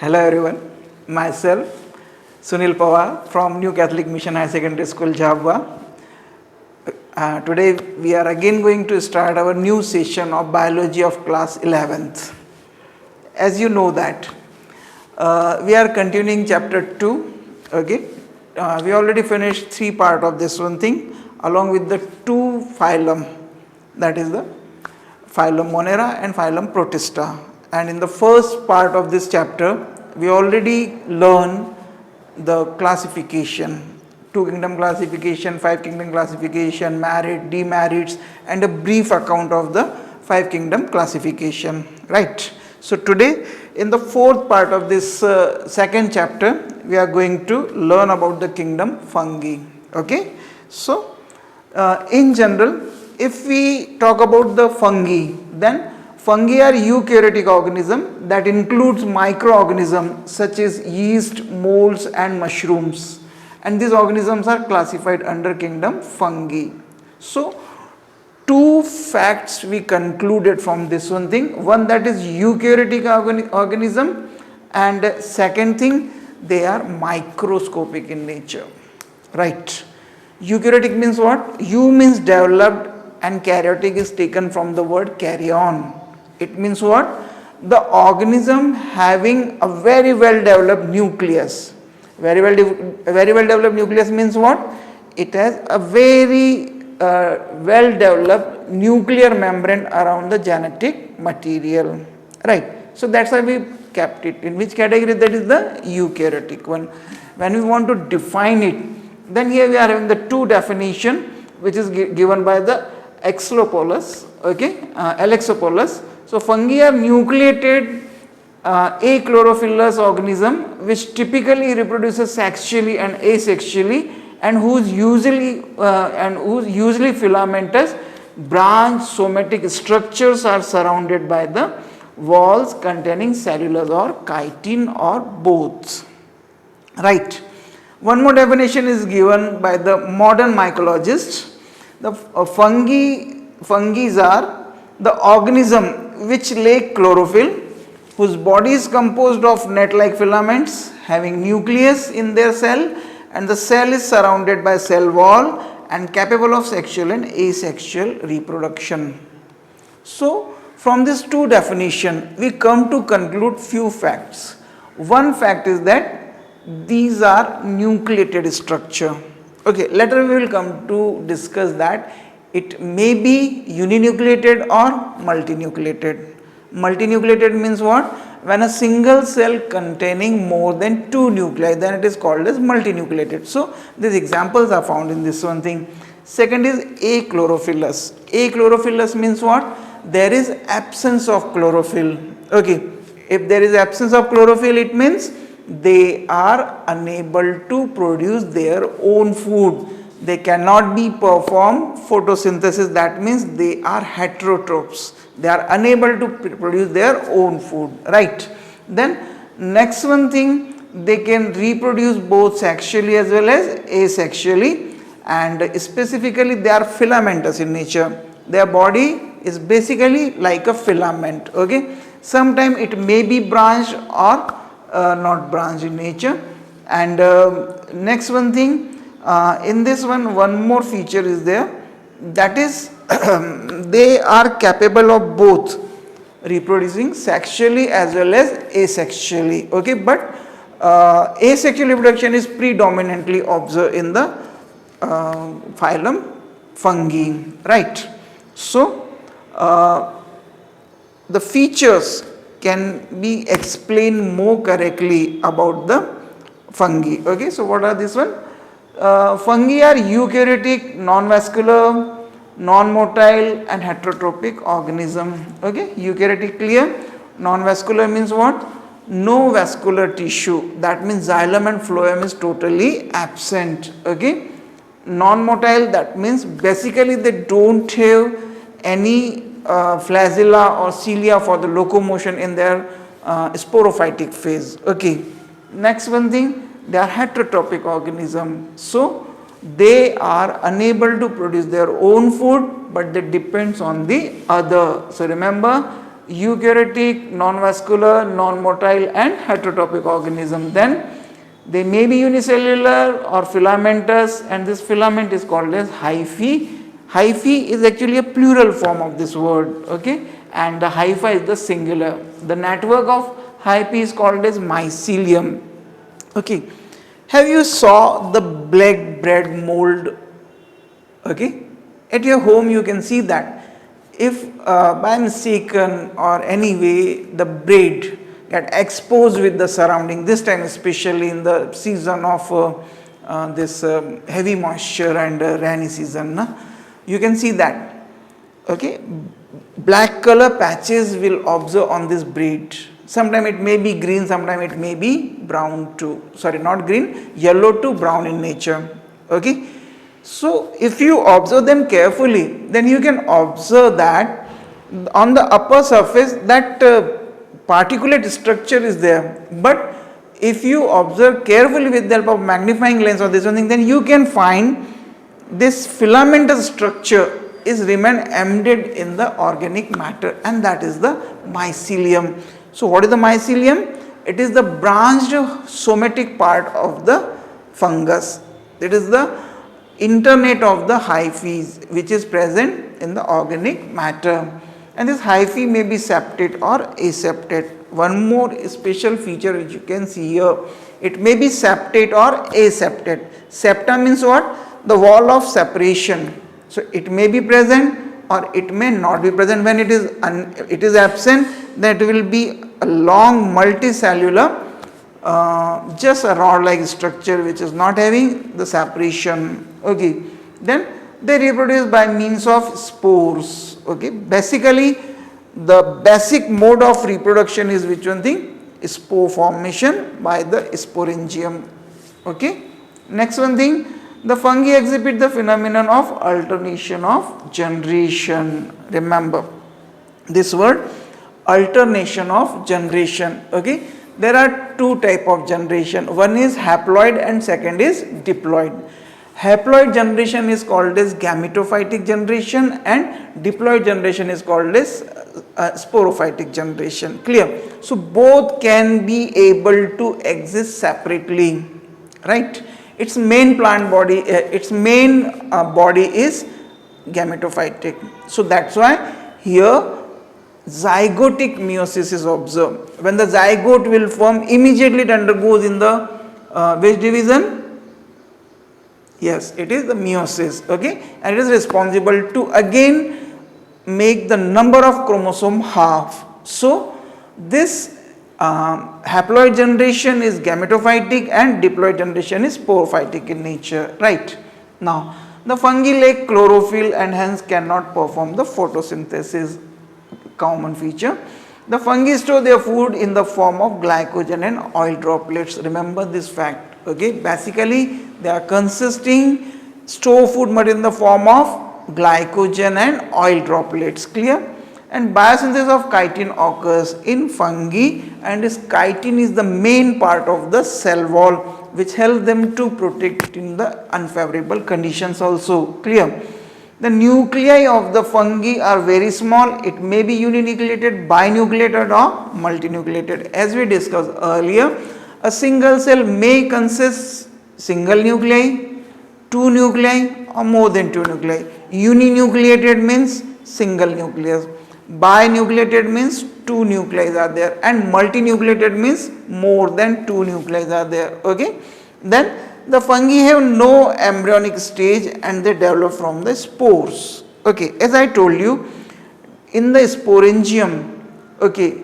Hello everyone, myself Sunil Pawar from New Catholic Mission High Secondary School, Jhabwa. Today we are again going to start our new session of Biology of class 11th. As you know that we are continuing chapter 2, okay. We already finished 3 part of this one thing along with the 2 phylum, that is the phylum Monera and phylum Protista. And in the first part of this chapter, we already learned the classification, 2 kingdom classification, 5 kingdom classification, married, demarrieds, and a brief account of the 5 kingdom classification, right. So today in the 4th part of this second chapter, we are going to learn about the kingdom fungi, okay. So in general, if we talk about the fungi, then fungi are eukaryotic organism that includes microorganisms such as yeast, molds and mushrooms, and these organisms are classified under kingdom fungi. So 2 facts we concluded from this one thing, one that is eukaryotic organism, and second thing, they are microscopic in nature, right. Eukaryotic means what? Eu means developed and karyotic is taken from the word carrion. It means what? The organism having a very well developed nucleus. Very well developed nucleus means what? It has a very well developed nuclear membrane around the genetic material, right. So that's why we kept it in which category? That is the eukaryotic one. When we want to define it, then here we are having the 2 definition which is given by the Exlopolus, okay, Alexopolus. So fungi are nucleated achlorophyllous organism which typically reproduces sexually and asexually, and whose usually filamentous branch somatic structures are surrounded by the walls containing cellulose or chitin or both, right. One more definition is given by the modern mycologist. The fungi are the organism which lack chlorophyll, whose body is composed of net-like filaments having nucleus in their cell, and the cell is surrounded by cell wall and capable of sexual and asexual reproduction. So from these 2 definition, we come to conclude few facts. One fact is that these are nucleated structure. Okay, later we will come to discuss that it may be uninucleated or multinucleated. Multinucleated means what? When a single cell containing more than 2 nuclei, then it is called as multinucleated. So these examples are found in this one thing. Second is achlorophyllous. Achlorophyllous means what? There is absence of chlorophyll. Okay, if there is absence of chlorophyll, it means they are unable to produce their own food. They cannot be perform photosynthesis, that means they are heterotrophs. They are unable to produce their own food, right. Then next one thing, they can reproduce both sexually as well as asexually, and specifically they are filamentous in nature. Their body is basically like a filament, okay. Sometimes it may be branched or not branched in nature. And next one thing, in this one more feature is there, that is they are capable of both reproducing sexually as well as asexually, okay. But asexual reproduction is predominantly observed in the phylum fungi, right. So the features can be explained more correctly about the fungi, okay. So what are this one? Fungi are eukaryotic, non-vascular, non-motile and heterotrophic organism, okay. Eukaryotic clear. Non-vascular means what? No vascular tissue, that means xylem and phloem is totally absent, okay. Non-motile, that means basically they don't have any flagella or cilia for the locomotion in their sporophytic phase, okay. Next one thing, they are heterotrophic organism, so they are unable to produce their own food, but they depends on the other. So remember, eukaryotic, non-vascular, non-motile and heterotrophic organism. Then they may be unicellular or filamentous, and this filament is called as hyphae. Hyphae is actually a plural form of this word, okay, and the hypha is the singular. The network of hyphae is called as mycelium. Okay, have you saw the black bread mold? Okay, at your home you can see that. If by mistaken or any way the bread get exposed with the surrounding, this time especially in the season of this heavy moisture and rainy season, you can see that, okay, black color patches will observe on this bread. Sometime it may be green, sometime it may be brown to, sorry, not green, yellow to brown in nature, okay. So if you observe them carefully, then you can observe that on the upper surface that particulate structure is there, but if you observe carefully with the help of magnifying lens or this one thing, then you can find this filamentous structure is remain embedded in the organic matter, and that is the mycelium. So what is the mycelium? It is the branched somatic part of the fungus. It is the internate of the hyphae which is present in the organic matter, and this hyphae may be septate or aseptate. One more special feature which you can see here, it may be septate or aseptate. Septa means what? The wall of separation. So it may be present or it may not be present. When it is absent, then it will be a long multicellular just a rod like structure which is not having the separation, okay. Then they reproduce by means of spores, okay. Basically the basic mode of reproduction is which one thing? Spore formation by the sporangium, okay. Next one thing, the fungi exhibit the phenomenon of alternation of generation. Remember this word, alternation of generation, okay. There are two type of generation, one is haploid and second is diploid. Haploid generation is called as gametophytic generation and diploid generation is called as sporophytic generation, clear. So both can be able to exist separately, right. Its main plant body, its main body is gametophytic. So that's why here zygotic meiosis is observed. When the zygote will form, immediately it undergoes in the which division? Yes, it is the meiosis, okay, and it is responsible to again make the number of chromosome half. So this haploid generation is gametophytic and diploid generation is sporophytic in nature, right. Now the fungi lack chlorophyll and hence cannot perform the photosynthesis, common feature. The fungi store their food in the form of glycogen and oil droplets. Remember this fact, okay. Basically they are consisting store food but in the form of glycogen and oil droplets, clear. And biosynthesis of chitin occurs in fungi, and this chitin is the main part of the cell wall which helps them to protect in the unfavorable conditions also, clear. The nuclei of the fungi are very small. It may be uninucleated, binucleated or multinucleated. As we discussed earlier, a single cell may consist single nuclei, two nuclei or more than two nuclei. Uninucleated means single nucleus. Binucleated means two nuclei are there, and multinucleated means more than two nuclei are there, okay. Then the fungi have no embryonic stage and they develop from the spores, okay. As I told you, in the sporangium, okay,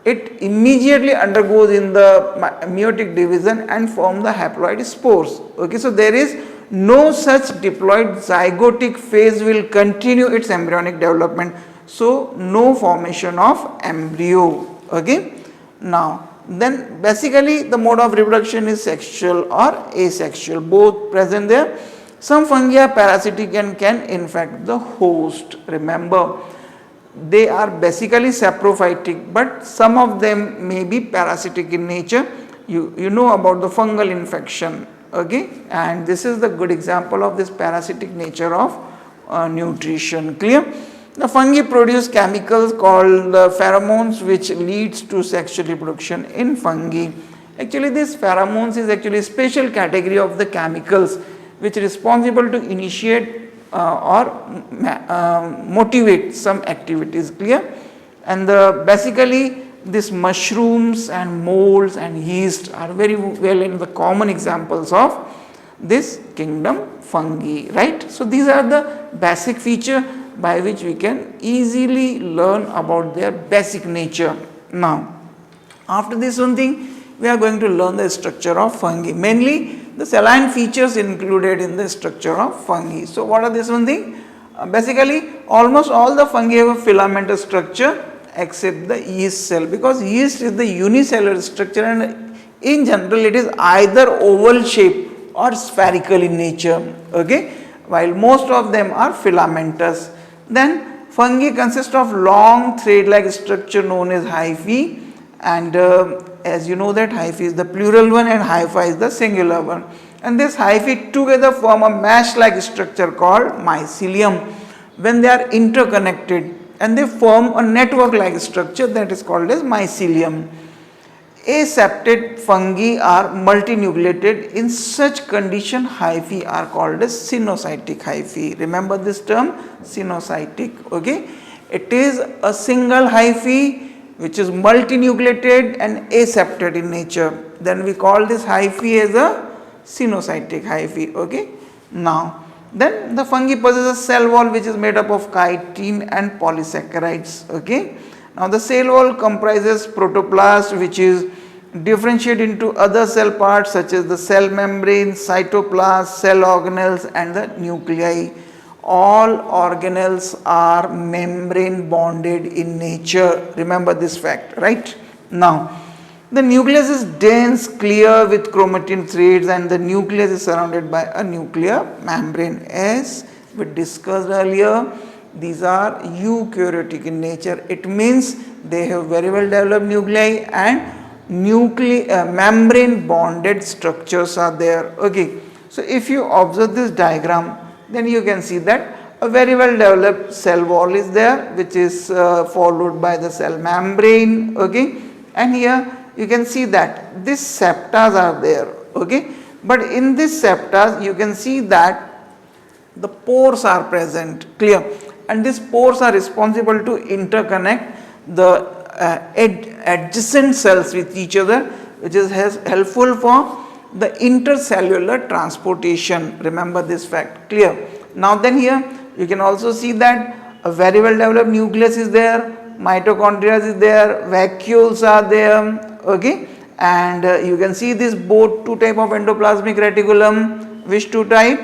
it immediately undergoes in the meiotic division and form the haploid spores, okay. So there is no such diploid zygotic phase will continue its embryonic development, so no formation of embryo, okay. Now then basically the mode of reproduction is sexual or asexual, both present there. Some fungi are parasitic and can infect the host. Remember they are basically saprophytic, but some of them may be parasitic in nature. You know about the fungal infection, okay, and this is the good example of this parasitic nature of nutrition, clear. The fungi produce chemicals called pheromones, which leads to sexual reproduction in fungi. Actually, this pheromones is actually a special category of the chemicals which is responsible to initiate or motivate some activities. Clear? And basically these mushrooms and molds and yeast are very well in the common examples of this kingdom fungi, right? So these are the basic feature by which we can easily learn about their basic nature. Now, after this one thing, we are going to learn the structure of fungi, mainly the saline features included in the structure of fungi. So what are this one thing? Basically, almost all the fungi have a filamentous structure except the yeast cell, because yeast is the unicellular structure and in general it is either oval shape or spherical in nature, okay, while most of them are filamentous. Then fungi consist of long thread-like structure known as hyphae, and as you know that hyphae is the plural one and hypha is the singular one, and this hyphae together form a mesh-like structure called mycelium when they are interconnected, and they form a network-like structure that is called as mycelium. Aseptate fungi are multinucleated. In such condition, hyphae are called as cynocytic hyphae. Remember this term, cynocytic, okay? It is a single hyphae which is multinucleated and aseptate in nature. Then we call this hyphae as a cynocytic hyphae, okay? Now, then the fungi possess a cell wall which is made up of chitin and polysaccharides, okay? Now the cell wall comprises protoplast, which is differentiated into other cell parts such as the cell membrane, cytoplasm, cell organelles and the nuclei. All organelles are membrane bonded in nature. Remember this fact, right? Now, the nucleus is dense, clear with chromatin threads, and the nucleus is surrounded by a nuclear membrane. As we discussed earlier, these are eukaryotic in nature. It means they have very well developed nuclei and membrane bonded structures are there. Okay, so if you observe this diagram, then you can see that a very well developed cell wall is there, which is followed by the cell membrane. Okay, and here you can see that these septas are there. Okay, but in this septas you can see that the pores are present. Clear? And these pores are responsible to interconnect the adjacent cells with each other, which is helpful for the intercellular transportation. Remember this fact. Clear? Now then here you can also see that a very well developed nucleus is there, mitochondria is there, vacuoles are there, okay, and you can see this both two type of endoplasmic reticulum. Which two type?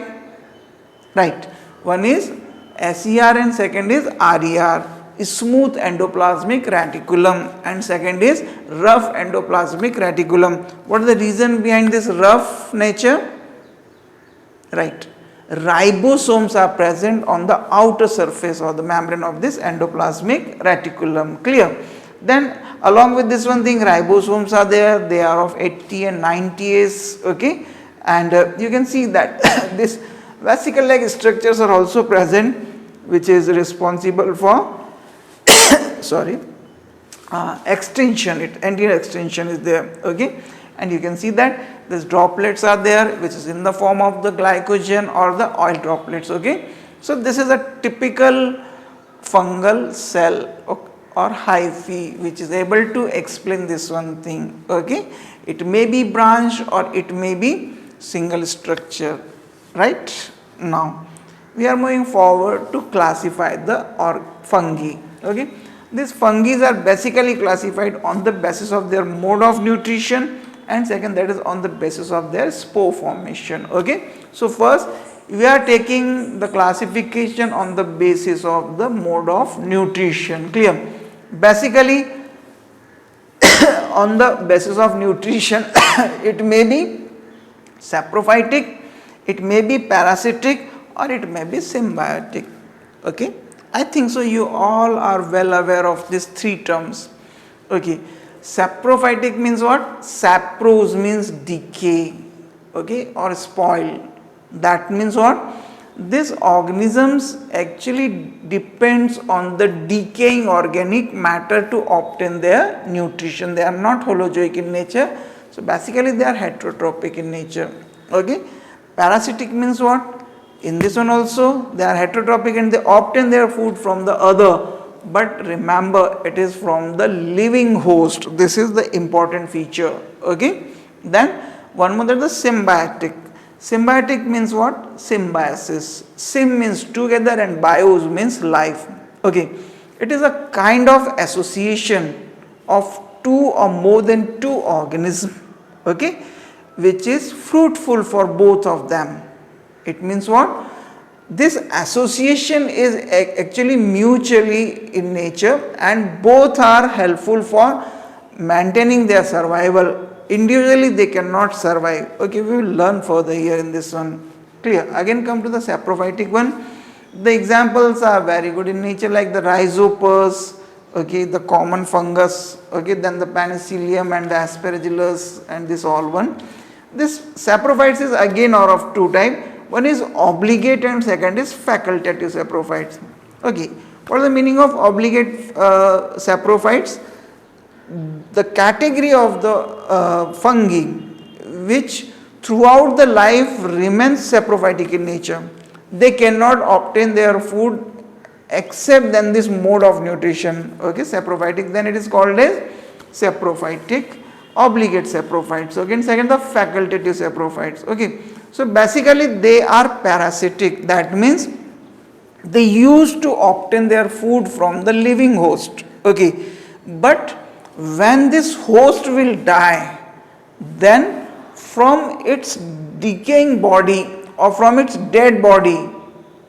Right, one is SER and second is RER, smooth endoplasmic reticulum, and second is rough endoplasmic reticulum. What is the reason behind this rough nature? Right, ribosomes are present on the outer surface or the membrane of this endoplasmic reticulum. Clear? Then along with this one thing, ribosomes are there, they are of 80 and 90s, okay, and you can see that this vesicle like structures are also present, which is responsible for extension. Anterior extension is there, okay, and you can see that these droplets are there, which is in the form of the glycogen or the oil droplets. Okay, so this is a typical fungal cell or hyphae which is able to explain this one thing. Okay, it may be branch or it may be single structure, right? Now we are moving forward to classify the fungi. Okay, these fungi are basically classified on the basis of their mode of nutrition, and second, that is on the basis of their spore formation. Okay, so first we are taking the classification on the basis of the mode of nutrition. Clear? Basically on the basis of nutrition it may be saprophytic, it may be parasitic, or it may be symbiotic. Okay, I think so you all are well aware of these three terms. Okay, saprophytic means what? Saprose means decay, okay, or spoil. That means what? These organisms actually depends on the decaying organic matter to obtain their nutrition. They are not holozoic in nature. So basically they are heterotrophic in nature. Okay. Parasitic means what? In this one also they are heterotrophic and they obtain their food from the other. But remember, it is from the living host. This is the important feature. Okay. Then one more, that is the symbiotic. Symbiotic means what? Symbiosis. Sym means together and bios means life. Okay. It is a kind of association of two or more than two organisms, okay, which is fruitful for both of them. It means what? This association is actually mutually in nature and both are helpful for maintaining their survival. Individually they cannot survive. Okay, we will learn further here in this one. Clear? Again come to the saprophytic one. The examples are very good in nature, like the rhizopus, okay, the common fungus, okay, then the penicillium and the aspergillus and this all one. This saprophytes is again are of two types. One is obligate and second is facultative saprophytes. Okay, what is the meaning of obligate saprophytes? The category of the fungi which throughout the life remains saprophytic in nature. They cannot obtain their food except then this mode of nutrition, okay, saprophytic, then it is called as saprophytic, obligate saprophytes. Okay, and second the facultative saprophytes. Okay, so basically they are parasitic, that means they used to obtain their food from the living host. Okay, but when this host will die, then from its decaying body or from its dead body,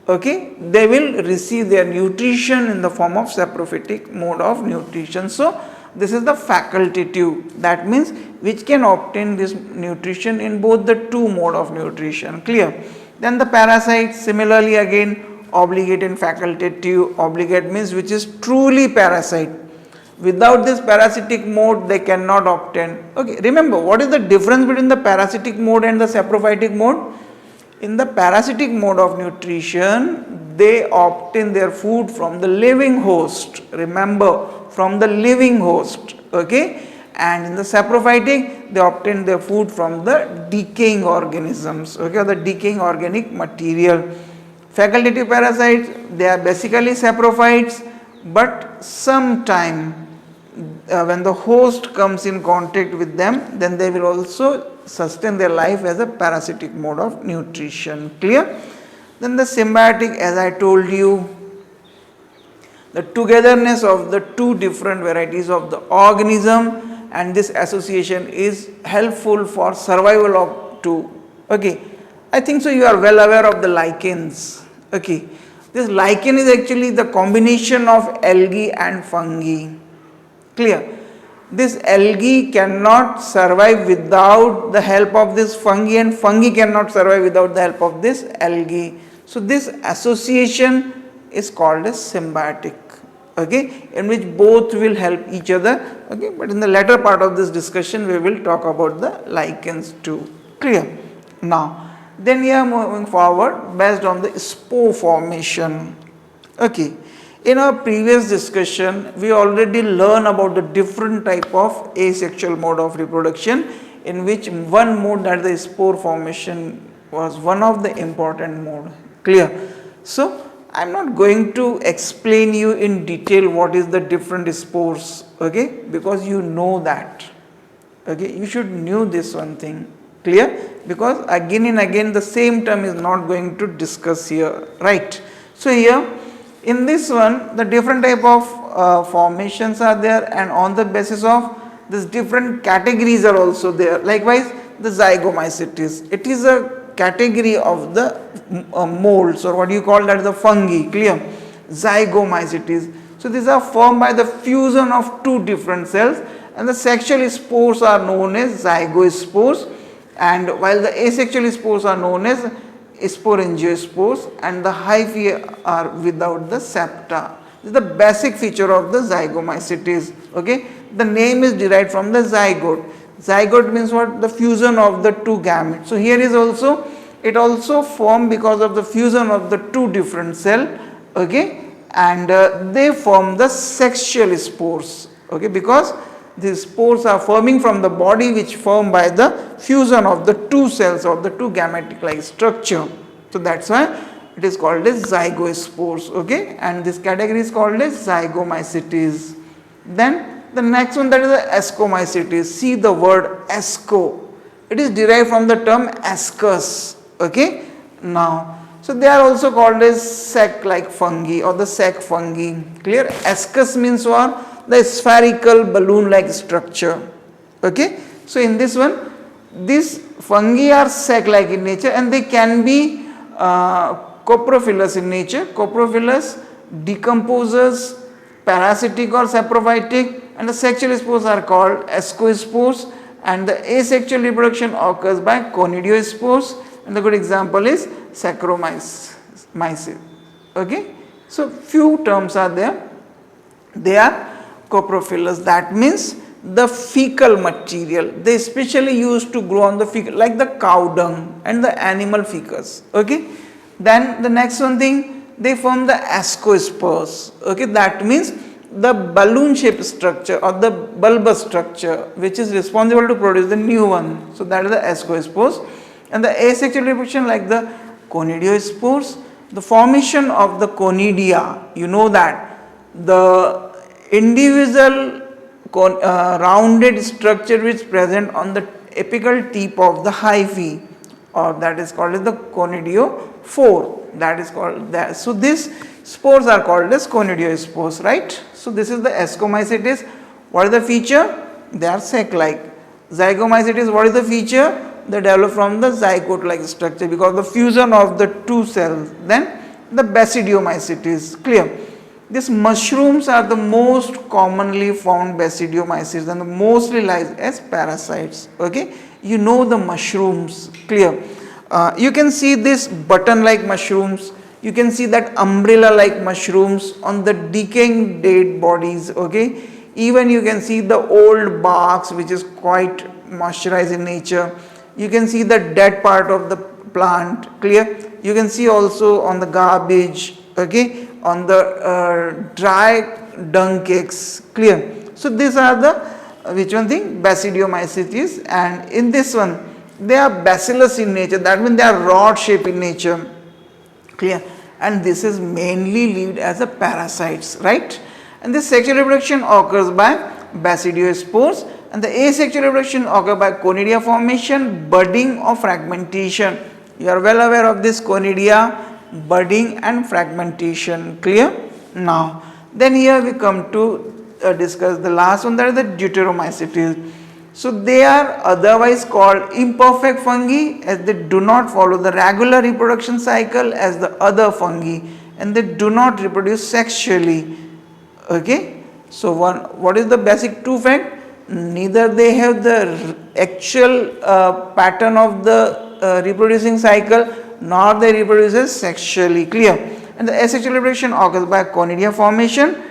okay, they will receive their nutrition in the form of saprophytic mode of nutrition. So this is the facultative, that means which can obtain this nutrition in both the two mode of nutrition. Clear? Then the parasites, similarly again obligate and facultative. Obligate means which is truly parasite. Without this parasitic mode they cannot obtain. Okay, remember what is the difference between the parasitic mode and the saprophytic mode? In the parasitic mode of nutrition, they obtain their food from the living host. Remember, from the living host. Okay, and in the saprophytic, they obtain their food from the decaying organisms. Okay, or the decaying organic material. Facultative parasites, they are basically saprophytes, but sometime when the host comes in contact with them, then they will also sustain their life as a parasitic mode of nutrition. Clear? Then the symbiotic, as I told you, the togetherness of the two different varieties of the organism, and this association is helpful for survival of two. Okay, I think so you are well aware of the lichens. Okay, this lichen is actually the combination of algae and fungi. Clear? This algae cannot survive without the help of this fungi, and fungi cannot survive without the help of this algae. So this association is called as symbiotic, okay, in which both will help each other. Okay, but in the latter part of this discussion we will talk about the lichens too. Clear? Now then we are moving forward based on the spore formation. Okay, in our previous discussion we already learned about the different type of asexual mode of reproduction, in which one mode, that the spore formation, was one of the important mode. Clear? So I am not going to explain you in detail what is the different spores, okay, because you know that. Okay, you should know this one thing. Clear? Because again and again the same term is not going to discuss here, right? So here in this one the different type of formations are there, and on the basis of this different categories are also there. Likewise the zygomycetes, it is a category of the molds, or what you call that, the fungi. Clear? Zygomycetes. So these are formed by the fusion of two different cells, and the sexual spores are known as zygospores, and while the asexual spores are known as sporangiospores, and the hyphae are without the septa. This is the basic feature of the zygomycetes. Okay, the name is derived from the zygote. Zygote means what? The fusion of the two gametes. So here is also it also form because of the fusion of the two different cell, okay, and they form the sexual spores, okay, because these spores are forming from the body which formed by the fusion of the two cells of the two gametic like structure. So that's why it is called as zygospores, okay, and this category is called as zygomycetes. Then the next one, that is the ascomycetes. See the word asco, it is derived from the term ascus, okay. Now, so they are also called as sac like fungi or the sac fungi, clear. Ascus means what? The spherical balloon like structure, okay. So in this one, these fungi are sac like in nature and they can be coprophilous in nature. Coprophilous, decomposers, parasitic or saprophytic, and the sexual spores are called ascospores, and the asexual reproduction occurs by conidiospores, and the good example is Saccharomyces, okay. So few terms are there, they are coprophilous, that means the fecal material, they especially used to grow on the fecal like the cow dung and the animal fecus, okay. Then the next one thing, they form the ascospores, okay, that means the balloon shaped structure or the bulbous structure which is responsible to produce the new one. So that is the ascospores. And the asexual reproduction like the conidiospores, the formation of the conidia, you know that the individual rounded structure which is present on the apical tip of the hyphae, or that is called as the conidiophore, that is called that. So these spores are called as conidiospores, right. So this is the ascomycetes. What is the feature? They are sac like. Zygomycetes, what is the feature? They develop from the zygote like structure because the fusion of the two cells. Then the basidiomycetes, clear. These mushrooms are the most commonly found basidiomycetes and the mostly lies as parasites, okay. You know the mushrooms, clear. You can see this button like mushrooms, you can see that umbrella like mushrooms on the decaying dead bodies, okay. Even you can see the old barks which is quite moisturized in nature. You can see the dead part of the plant, clear. You can see also on the garbage, okay, on the dry dung cakes, clear. So these are the which one thing, basidiomycetes, and in this one they are bacillus in nature, that means they are rod shaped in nature, clear, and this is mainly lived as a parasites, right. And this sexual reproduction occurs by basidiospores, and the asexual reproduction occurs by conidia formation, budding or fragmentation. You are well aware of this conidia, budding and fragmentation, clear. Now then here we come to discuss the last one, that is the deuteromycetes. So they are otherwise called imperfect fungi as they do not follow the regular reproduction cycle as the other fungi and they do not reproduce sexually, okay. So what is the basic two fact? Neither they have the actual pattern of the reproducing cycle nor they reproduce sexually, clear. And the asexual reproduction occurs by conidia formation.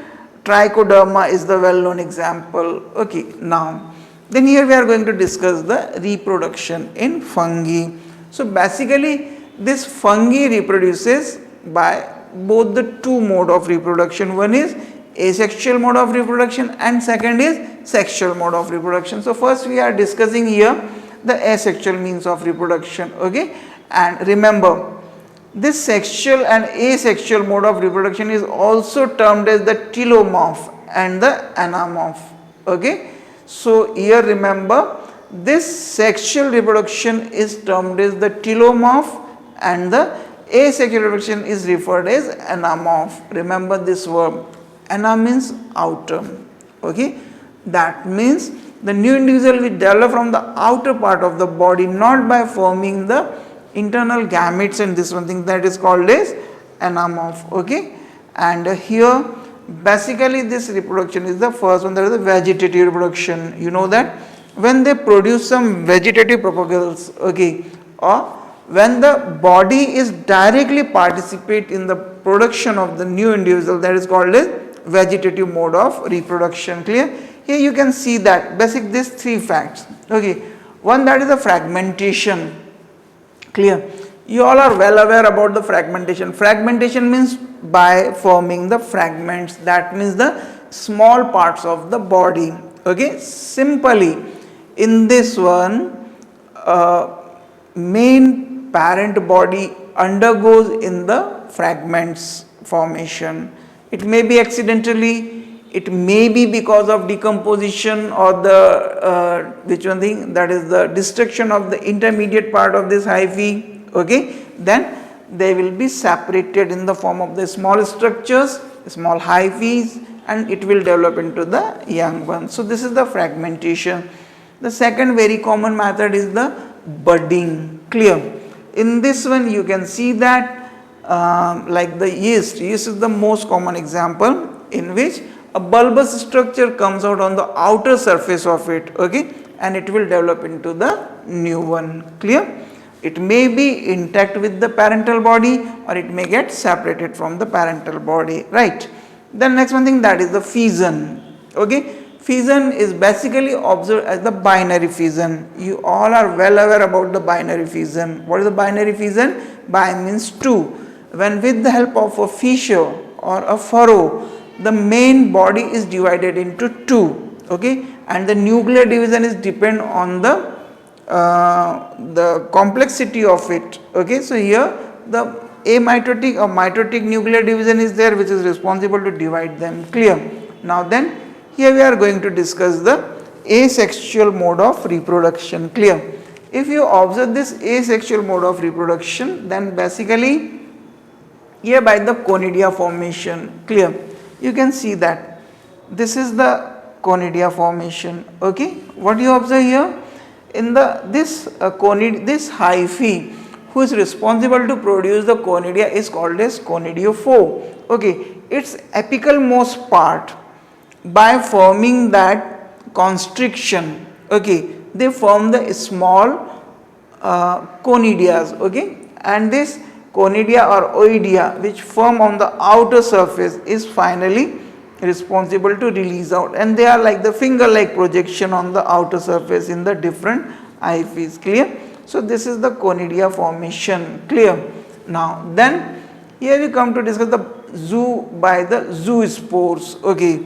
Trichoderma is the well known example, okay. Now then here we are going to discuss the reproduction in fungi. So basically this fungi reproduces by both the two mode of reproduction. One is asexual mode of reproduction and second is sexual mode of reproduction. So first we are discussing here the asexual means of reproduction, okay. And remember, this sexual and asexual mode of reproduction is also termed as the telomorph and the anamorph, okay. So here remember, this sexual reproduction is termed as the telomorph and the asexual reproduction is referred as anamorph. Remember this verb, ana means outer, okay. That means the new individual will develop from the outer part of the body, not by forming the internal gametes and this one thing, that is called as anamorph, okay. And here basically this reproduction is the first one, that is the vegetative reproduction. You know that when they produce some vegetative propagules, okay, or when the body is directly participate in the production of the new individual, that is called as vegetative mode of reproduction, clear. Here you can see that basic these three facts, okay. One, that is the fragmentation, clear. You all are well aware about the fragmentation. Fragmentation means by forming the fragments, that means the small parts of the body. Okay, simply in this one, main parent body undergoes in the fragments formation. It may be accidentally, it may be because of decomposition or the which one thing, that is the destruction of the intermediate part of this hyphae. Okay, then they will be separated in the form of the small structures, small hyphae, and it will develop into the young one. So this is the fragmentation. The second very common method is the budding. Clear? In this one you can see that like the yeast is the most common example, in which a bulbous structure comes out on the outer surface of it, okay, and it will develop into the new one. Clear? It may be intact with the parental body, or it may get separated from the parental body, right? Then next one thing, that is the fission. Okay, fission is basically observed as the binary fission. You all are well aware about the binary fission. What is the binary fission? Bi means two. When with the help of a fissure or a furrow, the main body is divided into two. Okay, and the nuclear division is depend on the complexity of it. Okay, so here the amitotic or mitotic nuclear division is there, which is responsible to divide them. Clear? Now then, here we are going to discuss the asexual mode of reproduction. Clear? If you observe this asexual mode of reproduction, then basically here by the conidia formation. Clear? You can see that this is the conidia formation. Okay, what you observe here? In the this hyphae who is responsible to produce the conidia is called as conidiophore. Okay, its apical most part, by forming that constriction, okay, they form the small conidias. Okay, and this conidia or oidia which form on the outer surface is finally responsible to release out, and they are like the finger like projection on the outer surface in the different hyphae. Clear? So this is the conidia formation. Clear? Now then here we come to discuss the zoo by the zoospores. Okay,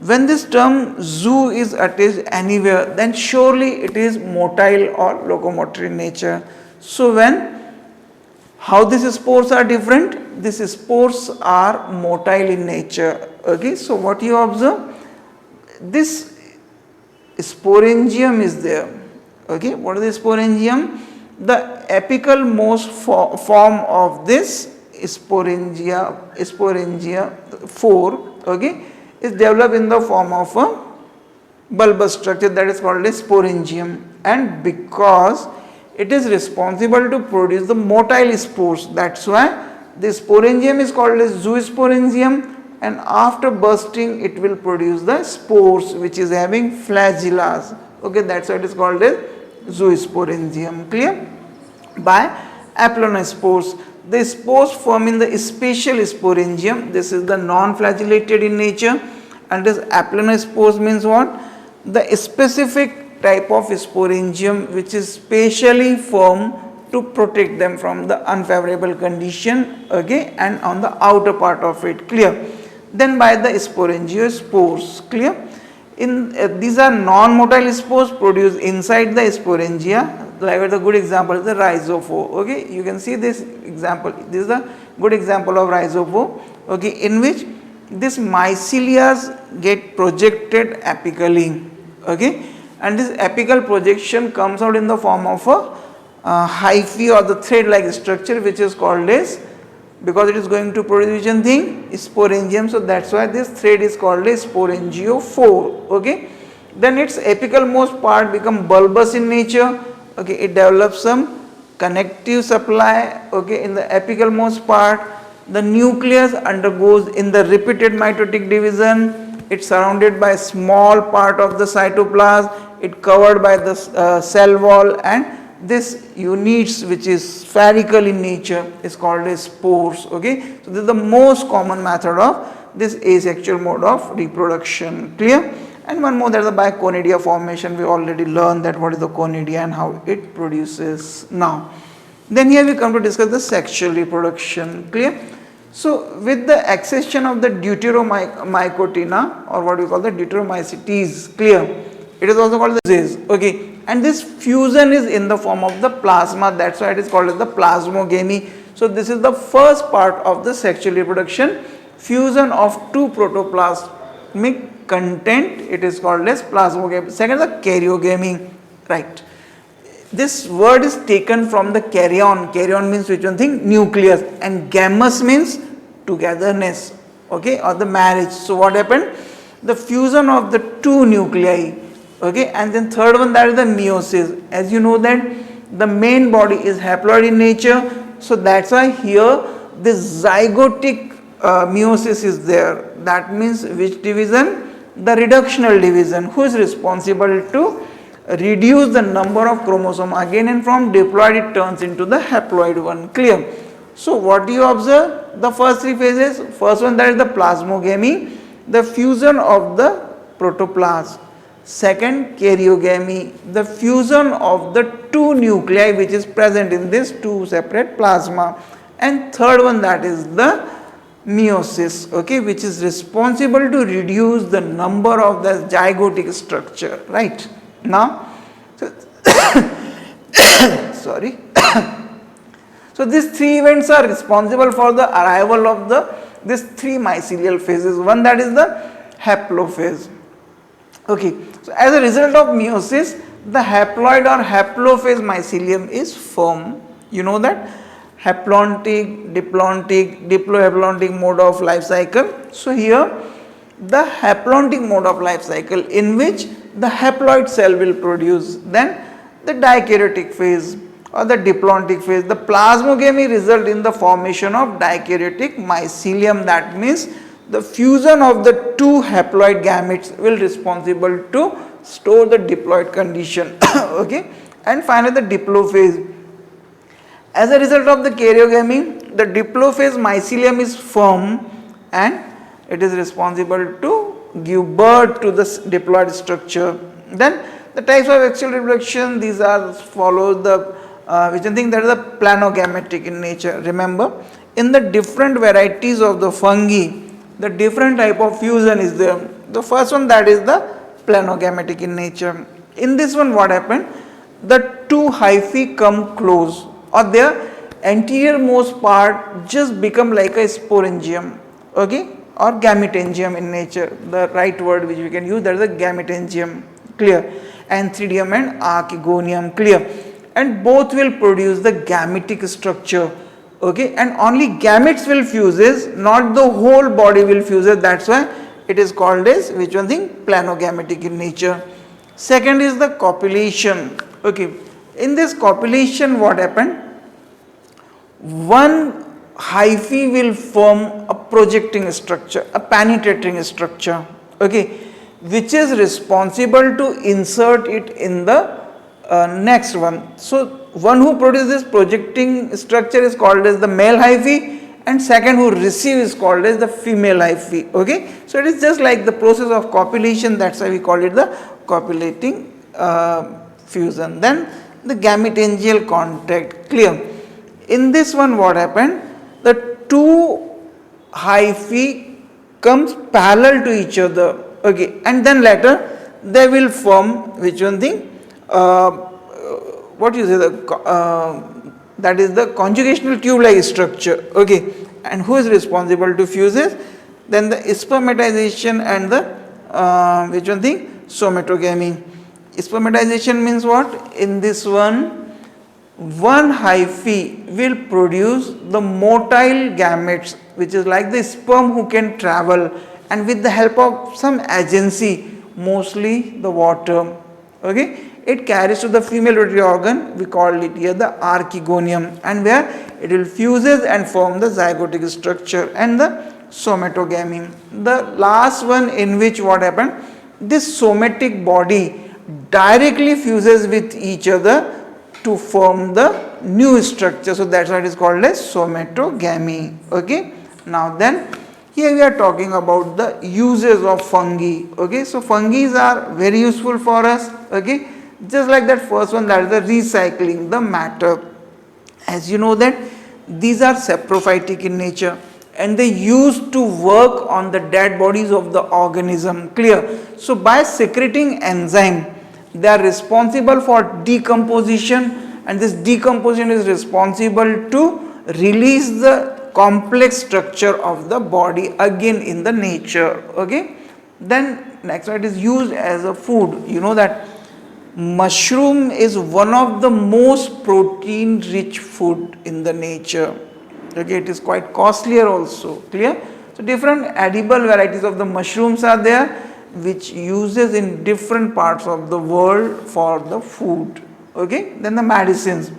when this term zoo is attached anywhere, then surely it is motile or locomotor in nature. So when how these spores are different? These spores are motile in nature. Okay, so what you observe? This sporangium is there. Okay, what is the sporangium? The apical most form of this sporangia 4, okay, is developed in the form of a bulbous structure, that is called a sporangium, and because it is responsible to produce the motile spores, that's why the sporangium is called as zoosporangium, and after bursting it will produce the spores which is having flagellas. Okay, that's why it is called as zoosporangium. Clear? By aplonospores, the spores form in the special sporangium. This is the non-flagellated in nature, and this aplonospores means what? The specific type of sporangium which is specially formed to protect them from the unfavorable condition, okay, and on the outer part of it. Clear? Then by the sporangiospores. Clear? In these are non-motile spores produced inside the sporangia. Like the good example is the rhizophore. Okay, you can see this example. This is a good example of rhizophore. Okay, in which this mycelias get projected apically. Okay, and this apical projection comes out in the form of a hyphae or the thread-like structure, which is called as, because it is going to produce one thing, sporangium, so that's why this thread is called a sporangiophore. Okay, then its apical most part become bulbous in nature. Okay, it develops some connective supply. Okay, in the apical most part, the nucleus undergoes in the repeated mitotic division. It's surrounded by small part of the cytoplasm. It covered by the cell wall, and this units which is spherical in nature is called as spores. Okay, so this is the most common method of this asexual mode of reproduction. Clear? And one more, that is the by conidia formation. We already learned that what is the conidia and how it produces. Now Then here we come to discuss the sexual reproduction. Clear? So with the accession of the deuteromycotina, or what we call the deuteromycetes, clear, it is also called the disease. Okay, and this fusion is in the form of the plasma, that's why it is called as the plasmogamy. So this is the first part of the sexual reproduction, fusion of two protoplasmic content, it is called as plasmogamy. Second, the karyogamy, right. This word is taken from the karyon. Karyon means which one thing? Nucleus, and gamous means togetherness, okay, or the marriage. So what happened? The fusion of the two nuclei, okay, and then third one, that is the meiosis. As you know that the main body is haploid in nature, so that's why here this zygotic meiosis is there. That means which division? The reductional division. Who is responsible to reduce the number of chromosome again, and from diploid it turns into the haploid one. Clear? So what do you observe? The first three phases. First one, that is the plasmogamy, the fusion of the protoplasm. Second, karyogamy, the fusion of the two nuclei which is present in this two separate plasma. And third one, that is the meiosis, okay, which is responsible to reduce the number of the zygotic structure, right? Now, so sorry. So these three events are responsible for the arrival of these three mycelial phases. One, that is the haplophase. Okay. So as a result of meiosis, the haploid or haplophase mycelium is formed. You know that haplontic, diplontic, diplohaplontic mode of life cycle. So here the haplontic mode of life cycle, in which the haploid cell will produce, then the dikaryotic phase or the diplontic phase. The plasmogamy result in the formation of dikaryotic mycelium. That means the fusion of the two haploid gametes will responsible to store the diploid condition. Okay, and finally the diplophase. As a result of the karyogamy, the diplophase mycelium is formed and it is responsible to give birth to the diploid structure. Then the types of sexual reproduction, these are follows the which I think that is the planogametic in nature. Remember, in the different varieties of the fungi, the different type of fusion is there. The first one, that is the planogametic in nature. In this one, what happened? The two hyphae come close, or their anterior most part just become like a sporangium, okay, or gametangium in nature. The right word which we can use, that is the gametangium, clear, antheridium and archegonium, clear, and both will produce the gametic structure, okay, and only gametes will fuses, not the whole body will fuses. That's why it is called as which one thing? Planogametic in nature. Second is the copulation, okay. In this copulation, what happened? One hyphae will form a projecting structure, a penetrating structure, okay, which is responsible to insert it in the next one. So one who produces this projecting structure is called as the male hyphae, and second who receives is called as the female hyphae, okay. So it is just like the process of copulation, that's why we call it the copulating fusion. Then the gametangial contact, clear. In this one, what happened? The two hyphae comes parallel to each other, okay, and then later they will form which one thing? What you say, that is the conjugational tube-like structure, okay, and who is responsible to fuses? Then the spermatization and the which one thing? Somatogamy. Spermatization means what? In this one hyphae will produce the motile gametes, which is like the sperm who can travel, and with the help of some agency, mostly the water, okay, it carries to the female rotary organ, we call it here the archegonium, and where it will fuses and form the zygotic structure and the somatogamy. The last one, in which what happened? This somatic body directly fuses with each other to form the new structure. So that's why it is called as somatogamy, okay. Now then, here we are talking about the uses of fungi, okay. So fungi are very useful for us, okay, just like that first one, that is the recycling the matter. As you know that these are saprophytic in nature and they used to work on the dead bodies of the organism, clear. So by secreting enzyme, they are responsible for decomposition, and this decomposition is responsible to release the complex structure of the body again in the nature. Okay, then next one, it is used as a food. You know that mushroom is one of the most protein rich food in the nature. Okay, it is quite costlier also, clear. So different edible varieties of the mushrooms are there which uses in different parts of the world for the food. Okay, then the medicines.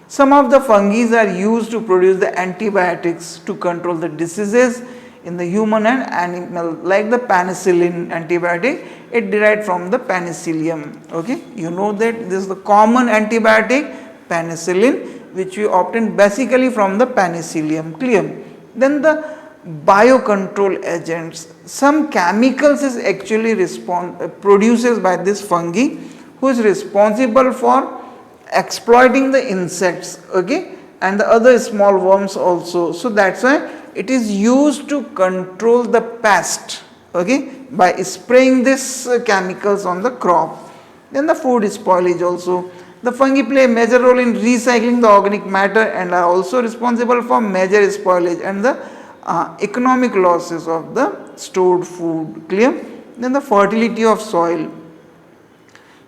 Some of the fungi are used to produce the antibiotics to control the diseases in the human and animal, like the penicillin antibiotic, it derived from the penicillium. Okay, you know that this is the common antibiotic penicillin which we obtain basically from the penicillium, clear. Then the biocontrol agents, some chemicals is actually produces by this fungi who is responsible for exploiting the insects, okay, and the other small worms also. So that's why it is used to control the pest, okay, by spraying these chemicals on the crop. Then the food spoilage also. The fungi play a major role in recycling the organic matter and are also responsible for major spoilage and the economic losses of the stored food, clear. Then the fertility of soil.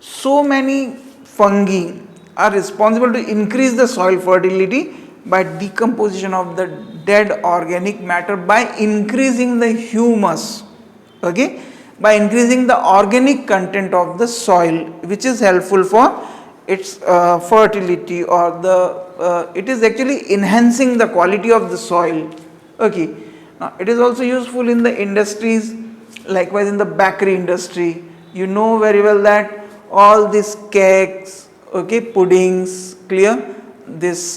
So many fungi are responsible to increase the soil fertility by decomposition of the dead organic matter by increasing the humus, okay, by increasing the organic content of the soil, which is helpful for its fertility, or the it is actually enhancing the quality of the soil. Okay, now it is also useful in the industries, likewise in the bakery industry. You know very well that all these cakes, okay, puddings, clear, this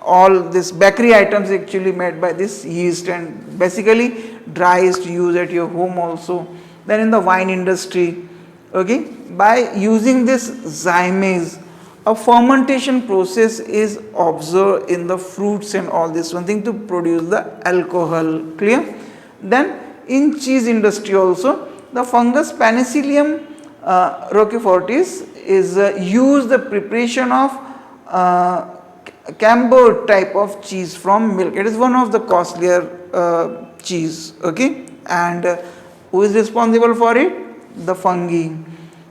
all this bakery items actually made by this yeast, and basically dry yeast use at your home also. Then in the wine industry, okay, by using this zymase, a fermentation process is observed in the fruits and all this one thing to produce the alcohol, clear. Then in cheese industry also, the fungus Penicillium roquefortis is used the preparation of Camembert type of cheese from milk. It is one of the costlier cheese, okay, and who is responsible for it? The fungi.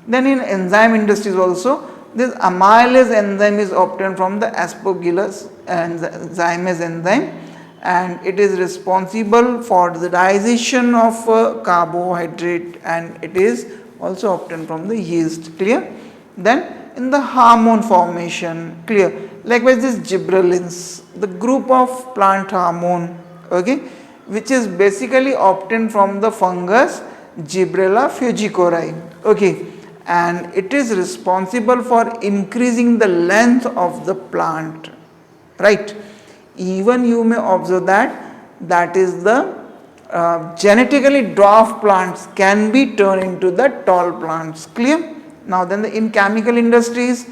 Then in enzyme industries also, this amylase enzyme is obtained from the Aspergillus and zymase enzyme, and it is responsible for the digestion of carbohydrate, and it is also obtained from the yeast, clear. Then in the hormone formation, clear, likewise this gibberellins, the group of plant hormone, okay, which is basically obtained from the fungus Gibberella fugicori, okay, and it is responsible for increasing the length of the plant, right. Even you may observe that is the genetically dwarf plants can be turned into the tall plants, clear. Now then in chemical industries,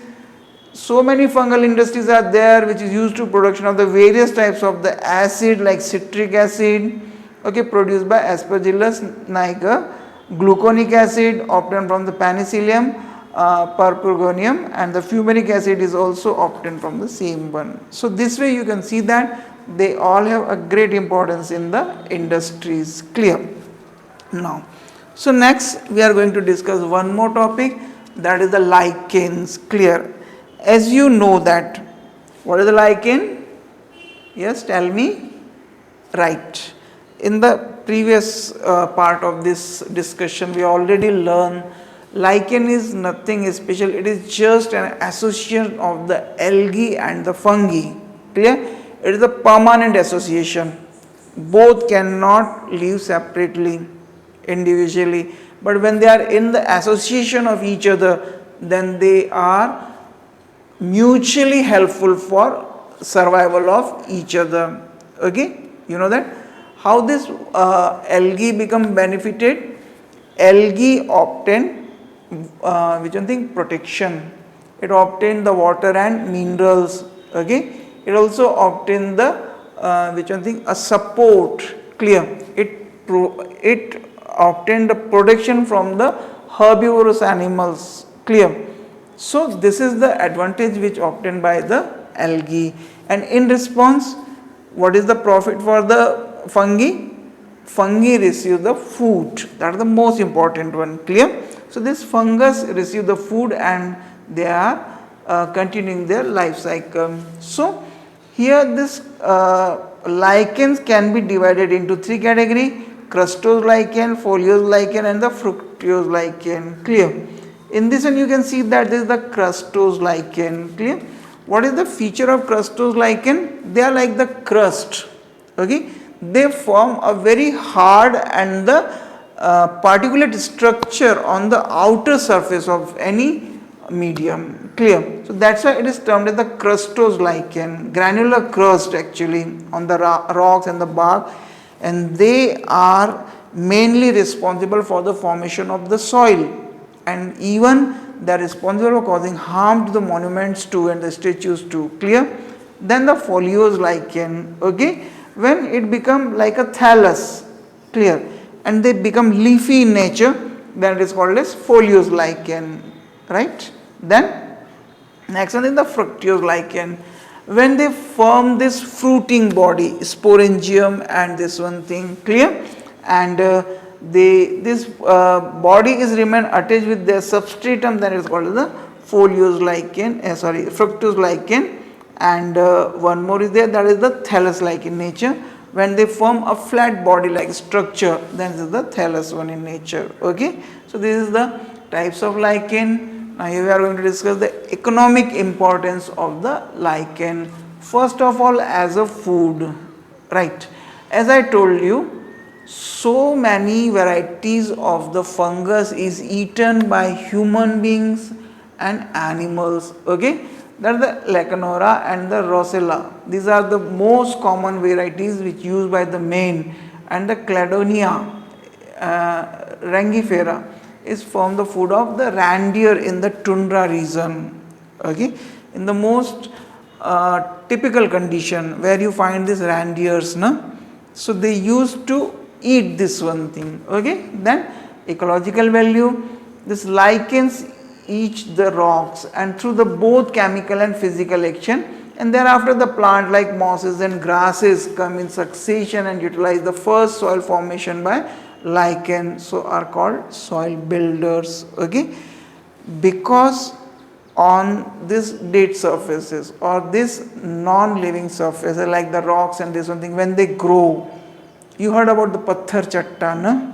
so many fungal industries are there which is used to production of the various types of the acid like citric acid, okay, produced by Aspergillus niger, gluconic acid obtained from the Penicillium purpuronium, and the fumaric acid is also obtained from the same one. So this way you can see that they all have a great importance in the industries, clear. Now, so next we are going to discuss one more topic, that is the lichens, clear. As you know that, what is the lichen? Yes, tell me. Right. In the previous part of this discussion, we already learned lichen is nothing special. It is just an association of the algae and the fungi. Clear? It is a permanent association. Both cannot live separately, individually. But when they are in the association of each other, then they are mutually helpful for survival of each other. Okay, you know that how this algae become benefited. Algae obtain which one thing, protection, it obtains the water and minerals. Okay, it also obtains the which one thing, a support. Clear? It obtained the protection from the herbivorous animals. Clear? So this is the advantage which obtained by the algae, and in response, what is the profit for the fungi? Fungi receive the food. That is the most important one. Clear? So this fungus receive the food and they are continuing their life cycle. So here this lichens can be divided into three categories: crustose lichen, foliose lichen and the fructose lichen. Clear? In this one you can see that this is the crustose lichen. Clear? What is the feature of crustose lichen? They are like the crust. Okay, they form a very hard and the particulate structure on the outer surface of any medium. Clear? So that's why it is termed as the crustose lichen, granular crust actually on the rocks and the bark, and they are mainly responsible for the formation of the soil, and even they are responsible for causing harm to the monuments too and the statues too. Clear? Then the foliose lichen, okay, when it become like a thallus, clear, and they become leafy in nature, then it is called as foliose lichen, right? Then next one is the fructose lichen. When they form this fruiting body, sporangium and this one thing, clear, and this body is remain attached with their substratum, then it is called as the foliose lichen, fructose lichen. And one more is there, that is the thallus like in nature. When they form a flat body like structure, then this is the thallus one in nature. Okay, so this is the types of lichen. Now here we are going to discuss the economic importance of the lichen. First of all, as a food, right? As I told you, so many varieties of the fungus is eaten by human beings and animals. Okay, that is the Lecanora and the Rossella. These are the most common varieties which used by the men, and the Cladonia rangifera is from the food of the reindeer in the tundra region. Okay, in the most typical condition where you find these reindeers, so they used to eat this one thing. Okay, then ecological value, this lichens eat the rocks and through the both chemical and physical action, and thereafter the plant like mosses and grasses come in succession and utilize the first soil formation by lichen, so are called soil builders. Okay, because on this dead surfaces or this non-living surfaces like the rocks and this one thing, when they grow, you heard about the patthar chatta,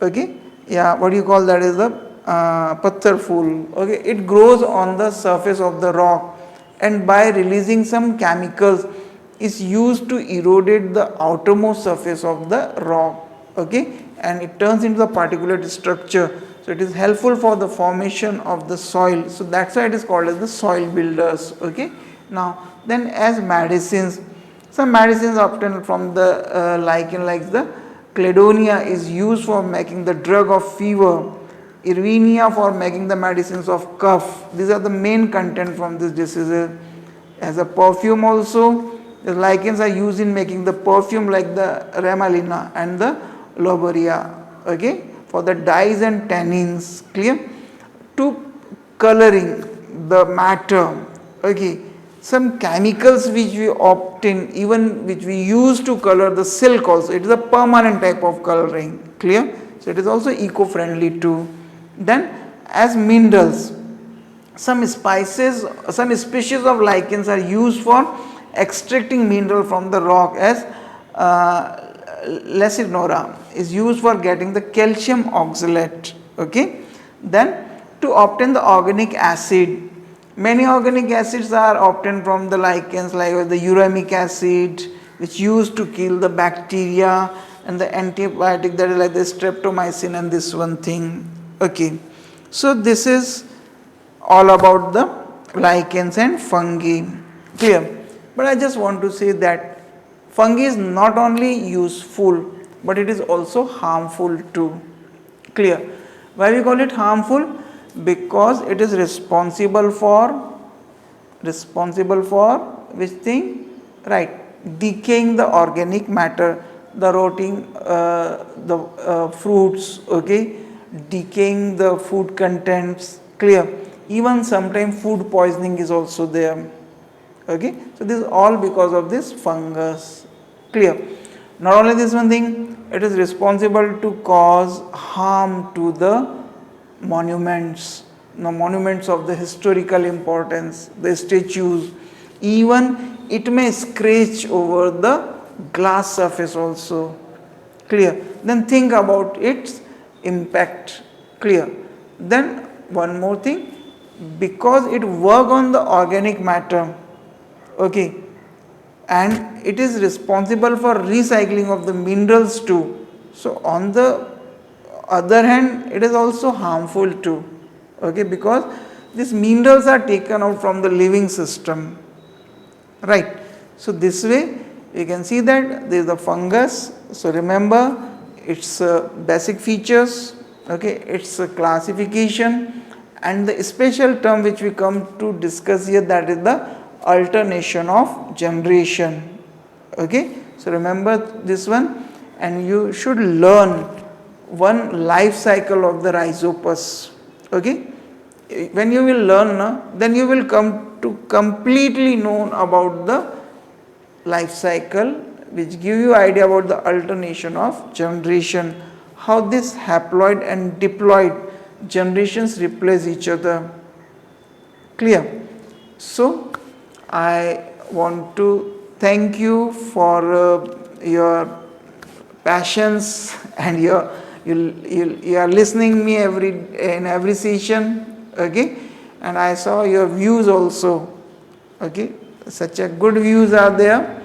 okay, yeah, what do you call that is the patthar phool. Okay, it grows on the surface of the rock, and by releasing some chemicals is used to erode the outermost surface of the rock. Okay, and it turns into the particulate structure, so it is helpful for the formation of the soil, so that's why it is called as the soil builders. Okay, now then as medicines, some medicines obtained from the lichen like the Cladonia is used for making the drug of fever, Irvinia for making the medicines of cough. These are the main content from this diseases. As a perfume also, the lichens are used in making the perfume like the Ramalina and the Loberia. Okay, for the dyes and tannins. Clear? To coloring the matter. Okay, some chemicals which we obtain, even which we use to color the silk also, it is a permanent type of coloring. Clear? So it is also eco-friendly too. Then as minerals, some species of lichens are used for extracting mineral from the rock, as Lecanora is used for getting the calcium oxalate. Okay, then to obtain the organic acid, many organic acids are obtained from the lichens like the uramic acid, which used to kill the bacteria, and the antibiotic that is like the streptomycin and this one thing. Okay, so this is all about the lichens and fungi. Clear? But I just want to say that fungi is not only useful, but it is also harmful too. Clear? Why we call it harmful? Because it is responsible for which thing? Right, decaying the organic matter, the rotting the fruits, okay, decaying the food contents, clear. Even sometimes food poisoning is also there, okay. So this is all because of this fungus, clear. Not only this one thing, it is responsible to cause harm to the monuments, the monuments of the historical importance, the statues. Even it may scratch over the glass surface also, clear. Then think about its impact, clear. Then one more thing, because it work on the organic matter, okay, and it is responsible for recycling of the minerals too. So on the other hand, it is also harmful too, okay, because these minerals are taken out from the living system, right. So this way you can see that there is the fungus. So remember its basic features, okay, its classification, and the special term which we come to discuss here, that is the alternation of generation, okay. So remember this one, and you should learn one life cycle of the rhizopus, okay. When you will learn, then you will come to completely know about the life cycle, which give you idea about the alternation of generation, how this haploid and diploid generations replace each other, clear. So I want to thank you for your passions, and you are listening me in every session, okay, and I saw your views also, okay, such a good views are there.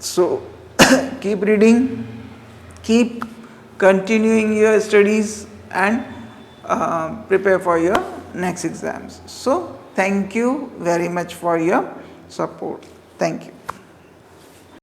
So keep reading, keep continuing your studies, and prepare for your next exams. So thank you very much for your support. Thank you.